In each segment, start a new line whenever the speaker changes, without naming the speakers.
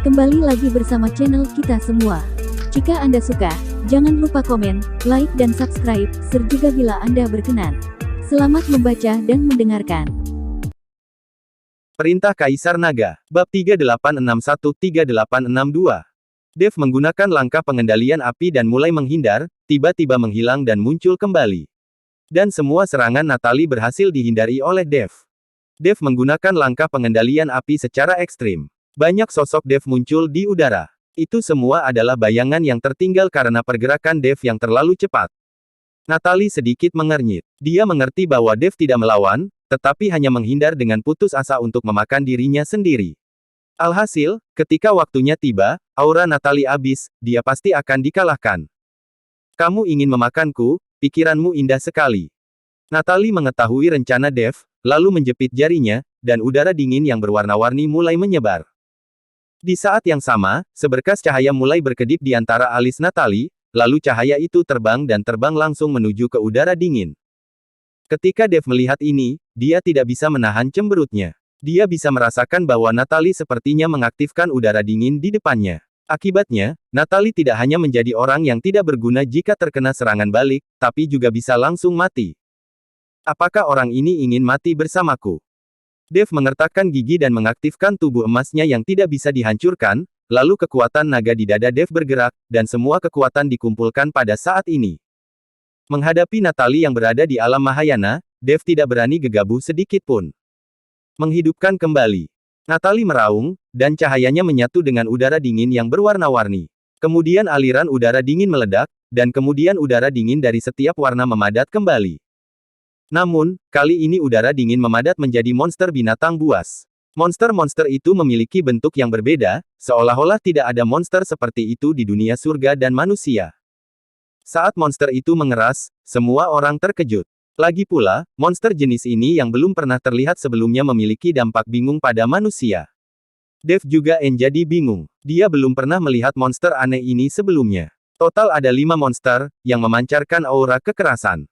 Kembali lagi bersama channel kita semua. Jika Anda suka, jangan lupa komen, like dan subscribe, serta bila Anda berkenan. Selamat membaca dan mendengarkan.
Perintah Kaisar Naga, Bab 3861-3862. Dev menggunakan langkah pengendalian api dan mulai menghindar, tiba-tiba menghilang dan muncul kembali. Dan semua serangan Natalie berhasil dihindari oleh Dev. Dev menggunakan langkah pengendalian api secara ekstrim. Banyak sosok Dev muncul di udara. Itu semua adalah bayangan yang tertinggal karena pergerakan Dev yang terlalu cepat. Natalie sedikit mengernyit. Dia mengerti bahwa Dev tidak melawan, tetapi hanya menghindar dengan putus asa untuk memakan dirinya sendiri. Alhasil, ketika waktunya tiba, aura Natalie habis, dia pasti akan dikalahkan. Kamu ingin memakanku, pikiranmu indah sekali. Natalie mengetahui rencana Dev, lalu menjepit jarinya, dan udara dingin yang berwarna-warni mulai menyebar. Di saat yang sama, seberkas cahaya mulai berkedip di antara alis Natalie, lalu cahaya itu terbang dan terbang langsung menuju ke udara dingin. Ketika Dev melihat ini, dia tidak bisa menahan cemberutnya. Dia bisa merasakan bahwa Natalie sepertinya mengaktifkan udara dingin di depannya. Akibatnya, Natalie tidak hanya menjadi orang yang tidak berguna jika terkena serangan balik, tapi juga bisa langsung mati. Apakah orang ini ingin mati bersamaku? Dev mengertakkan gigi dan mengaktifkan tubuh emasnya yang tidak bisa dihancurkan, lalu kekuatan naga di dada Dev bergerak, dan semua kekuatan dikumpulkan pada saat ini. Menghadapi Natalie yang berada di alam Mahayana, Dev tidak berani gegabah sedikit pun. Menghidupkan kembali. Natalie meraung, dan cahayanya menyatu dengan udara dingin yang berwarna-warni. Kemudian aliran udara dingin meledak, dan kemudian udara dingin dari setiap warna memadat kembali. Namun, kali ini udara dingin memadat menjadi monster binatang buas. Monster-monster itu memiliki bentuk yang berbeda, seolah-olah tidak ada monster seperti itu di dunia surga dan manusia. Saat monster itu mengeras, semua orang terkejut. Lagi pula, monster jenis ini yang belum pernah terlihat sebelumnya memiliki dampak bingung pada manusia. Dev juga jadi bingung. Dia belum pernah melihat monster aneh ini sebelumnya. Total ada 5 monster, yang memancarkan aura kekerasan.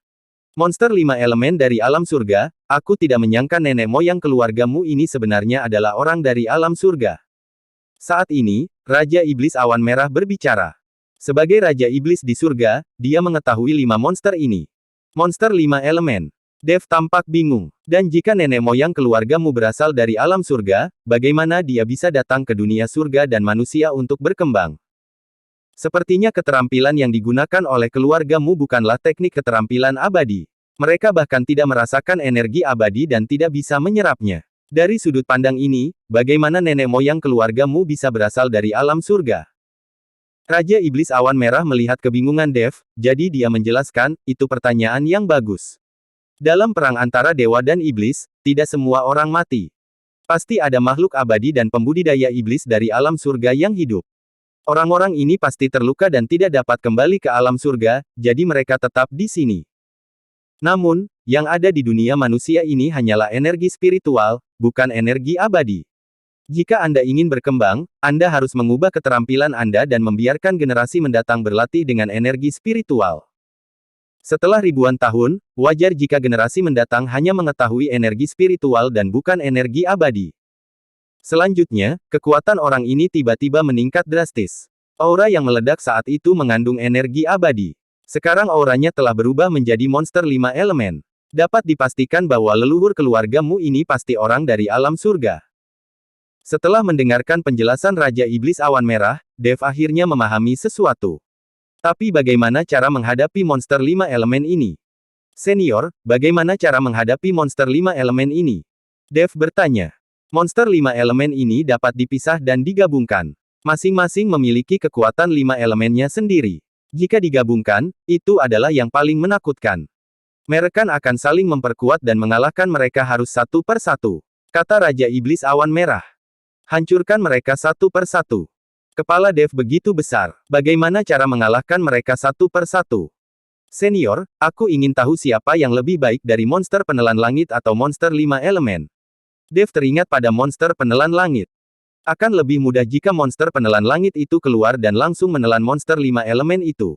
Monster 5 elemen dari alam surga, aku tidak menyangka nenek moyang keluargamu ini sebenarnya adalah orang dari alam surga. Saat ini, Raja Iblis Awan Merah berbicara. Sebagai Raja Iblis di surga, dia mengetahui 5 monster ini. Monster 5 elemen. Dev tampak bingung. Dan jika nenek moyang keluargamu berasal dari alam surga, bagaimana dia bisa datang ke dunia surga dan manusia untuk berkembang? Sepertinya keterampilan yang digunakan oleh keluargamu bukanlah teknik keterampilan abadi. Mereka bahkan tidak merasakan energi abadi dan tidak bisa menyerapnya. Dari sudut pandang ini, bagaimana nenek moyang keluargamu bisa berasal dari alam surga? Raja Iblis Awan Merah melihat kebingungan Dev, jadi dia menjelaskan, itu pertanyaan yang bagus. Dalam perang antara dewa dan iblis, tidak semua orang mati. Pasti ada makhluk abadi dan pembudidaya iblis dari alam surga yang hidup. Orang-orang ini pasti terluka dan tidak dapat kembali ke alam surga, jadi mereka tetap di sini. Namun, yang ada di dunia manusia ini hanyalah energi spiritual, bukan energi abadi. Jika Anda ingin berkembang, Anda harus mengubah keterampilan Anda dan membiarkan generasi mendatang berlatih dengan energi spiritual. Setelah ribuan tahun, wajar jika generasi mendatang hanya mengetahui energi spiritual dan bukan energi abadi. Selanjutnya, kekuatan orang ini tiba-tiba meningkat drastis. Aura yang meledak saat itu mengandung energi abadi. Sekarang auranya telah berubah menjadi monster 5 elemen. Dapat dipastikan bahwa leluhur keluargamu ini pasti orang dari alam surga. Setelah mendengarkan penjelasan Raja Iblis Awan Merah, Dev akhirnya memahami sesuatu. Tapi bagaimana cara menghadapi monster 5 elemen ini? Senior, bagaimana cara menghadapi monster 5 elemen ini? Dev bertanya. Monster 5 elemen ini dapat dipisah dan digabungkan. Masing-masing memiliki kekuatan 5 elemennya sendiri. Jika digabungkan, itu adalah yang paling menakutkan. Mereka akan saling memperkuat dan mengalahkan mereka harus satu per satu. Kata Raja Iblis Awan Merah. Hancurkan mereka satu per satu. Kepala Dev begitu besar. Bagaimana cara mengalahkan mereka satu per satu? Senior, aku ingin tahu siapa yang lebih baik dari monster penelan langit atau monster 5 elemen. Dev teringat pada monster penelan langit. Akan lebih mudah jika monster penelan langit itu keluar dan langsung menelan monster 5 elemen itu.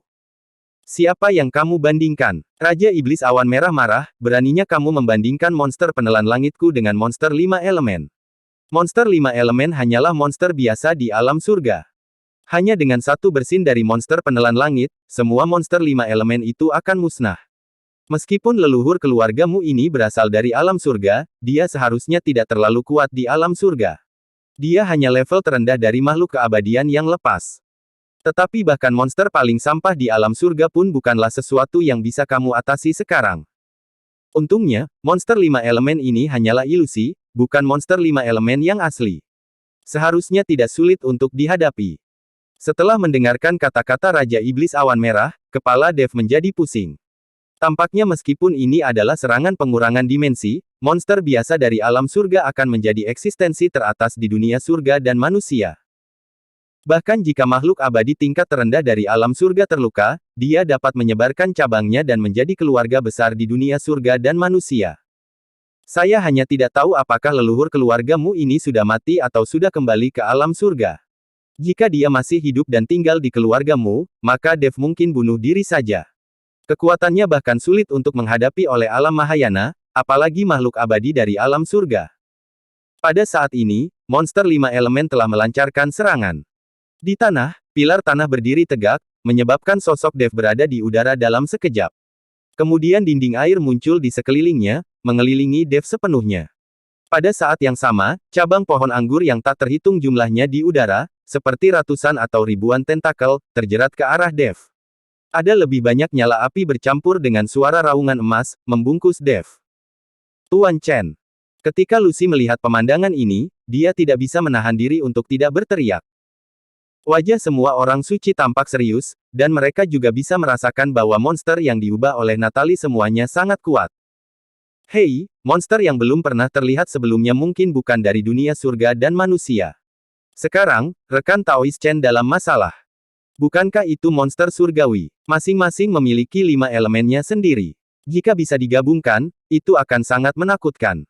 Siapa yang kamu bandingkan? Raja Iblis Awan Merah marah, beraninya kamu membandingkan monster penelan langitku dengan monster 5 elemen. Monster 5 elemen hanyalah monster biasa di alam surga. Hanya dengan satu bersin dari monster penelan langit, semua monster 5 elemen itu akan musnah. Meskipun leluhur keluargamu ini berasal dari alam surga, dia seharusnya tidak terlalu kuat di alam surga. Dia hanya level terendah dari makhluk keabadian yang lepas. Tetapi bahkan monster paling sampah di alam surga pun bukanlah sesuatu yang bisa kamu atasi sekarang. Untungnya, monster 5 elemen ini hanyalah ilusi, bukan monster 5 elemen yang asli. Seharusnya tidak sulit untuk dihadapi. Setelah mendengarkan kata-kata Raja Iblis Awan Merah, kepala Dev menjadi pusing. Tampaknya meskipun ini adalah serangan pengurangan dimensi, monster biasa dari alam surga akan menjadi eksistensi teratas di dunia surga dan manusia. Bahkan jika makhluk abadi tingkat terendah dari alam surga terluka, dia dapat menyebarkan cabangnya dan menjadi keluarga besar di dunia surga dan manusia. Saya hanya tidak tahu apakah leluhur keluargamu ini sudah mati atau sudah kembali ke alam surga. Jika dia masih hidup dan tinggal di keluargamu, maka Dev mungkin bunuh diri saja. Kekuatannya bahkan sulit untuk menghadapi oleh alam Mahayana, apalagi makhluk abadi dari alam surga. Pada saat ini, monster 5 elemen telah melancarkan serangan. Di tanah, pilar tanah berdiri tegak, menyebabkan sosok Dev berada di udara dalam sekejap. Kemudian dinding air muncul di sekelilingnya, mengelilingi Dev sepenuhnya. Pada saat yang sama, cabang pohon anggur yang tak terhitung jumlahnya di udara, seperti ratusan atau ribuan tentakel, terjerat ke arah Dev. Ada lebih banyak nyala api bercampur dengan suara raungan emas, membungkus Dev. Tuan Chen. Ketika Lucy melihat pemandangan ini, dia tidak bisa menahan diri untuk tidak berteriak. Wajah semua orang suci tampak serius, dan mereka juga bisa merasakan bahwa monster yang diubah oleh Natalie semuanya sangat kuat. Hei, monster yang belum pernah terlihat sebelumnya mungkin bukan dari dunia surga dan manusia. Sekarang, rekan Taoist Chen dalam masalah. Bukankah itu monster surgawi? Masing-masing memiliki 5 elemennya sendiri. Jika bisa digabungkan, itu akan sangat menakutkan.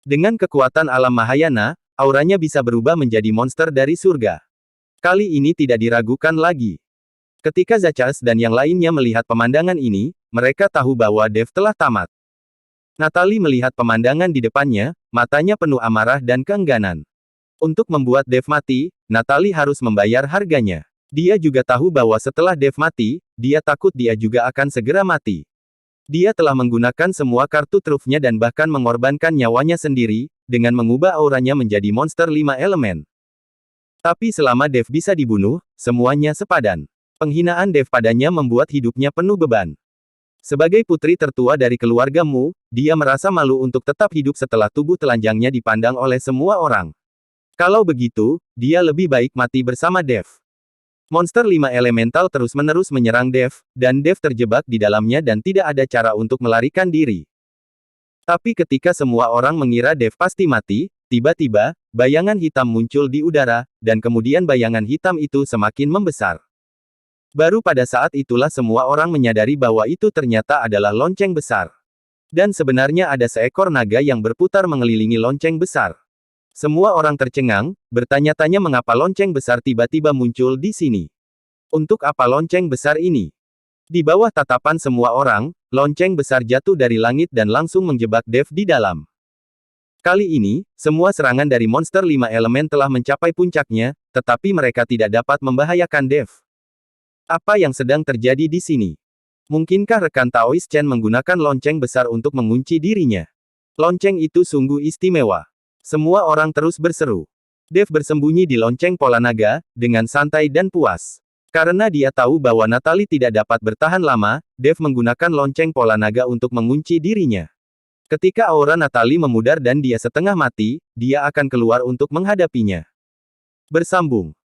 Dengan kekuatan alam Mahayana, auranya bisa berubah menjadi monster dari surga. Kali ini tidak diragukan lagi. Ketika Zachas dan yang lainnya melihat pemandangan ini, mereka tahu bahwa Dev telah tamat. Natalie melihat pemandangan di depannya, matanya penuh amarah dan keengganan. Untuk membuat Dev mati, Natalie harus membayar harganya. Dia juga tahu bahwa setelah Dev mati, dia takut dia juga akan segera mati. Dia telah menggunakan semua kartu trufnya dan bahkan mengorbankan nyawanya sendiri, dengan mengubah auranya menjadi monster 5 elemen. Tapi selama Dev bisa dibunuh, semuanya sepadan. Penghinaan Dev padanya membuat hidupnya penuh beban. Sebagai putri tertua dari keluargamu, dia merasa malu untuk tetap hidup setelah tubuh telanjangnya dipandang oleh semua orang. Kalau begitu, dia lebih baik mati bersama Dev. Monster 5 elemental terus-menerus menyerang Dev, dan Dev terjebak di dalamnya dan tidak ada cara untuk melarikan diri. Tapi ketika semua orang mengira Dev pasti mati, tiba-tiba, bayangan hitam muncul di udara, dan kemudian bayangan hitam itu semakin membesar. Baru pada saat itulah semua orang menyadari bahwa itu ternyata adalah lonceng besar. Dan sebenarnya ada seekor naga yang berputar mengelilingi lonceng besar. Semua orang tercengang, bertanya-tanya mengapa lonceng besar tiba-tiba muncul di sini. Untuk apa lonceng besar ini? Di bawah tatapan semua orang, lonceng besar jatuh dari langit dan langsung menjebak Dev di dalam. Kali ini, semua serangan dari monster 5 elemen telah mencapai puncaknya, tetapi mereka tidak dapat membahayakan Dev. Apa yang sedang terjadi di sini? Mungkinkah rekan Taoist Chen menggunakan lonceng besar untuk mengunci dirinya? Lonceng itu sungguh istimewa. Semua orang terus berseru. Dev bersembunyi di lonceng pola naga, dengan santai dan puas. Karena dia tahu bahwa Natalie tidak dapat bertahan lama, Dev menggunakan lonceng pola naga untuk mengunci dirinya. Ketika aura Natalie memudar dan dia setengah mati, dia akan keluar untuk menghadapinya. Bersambung.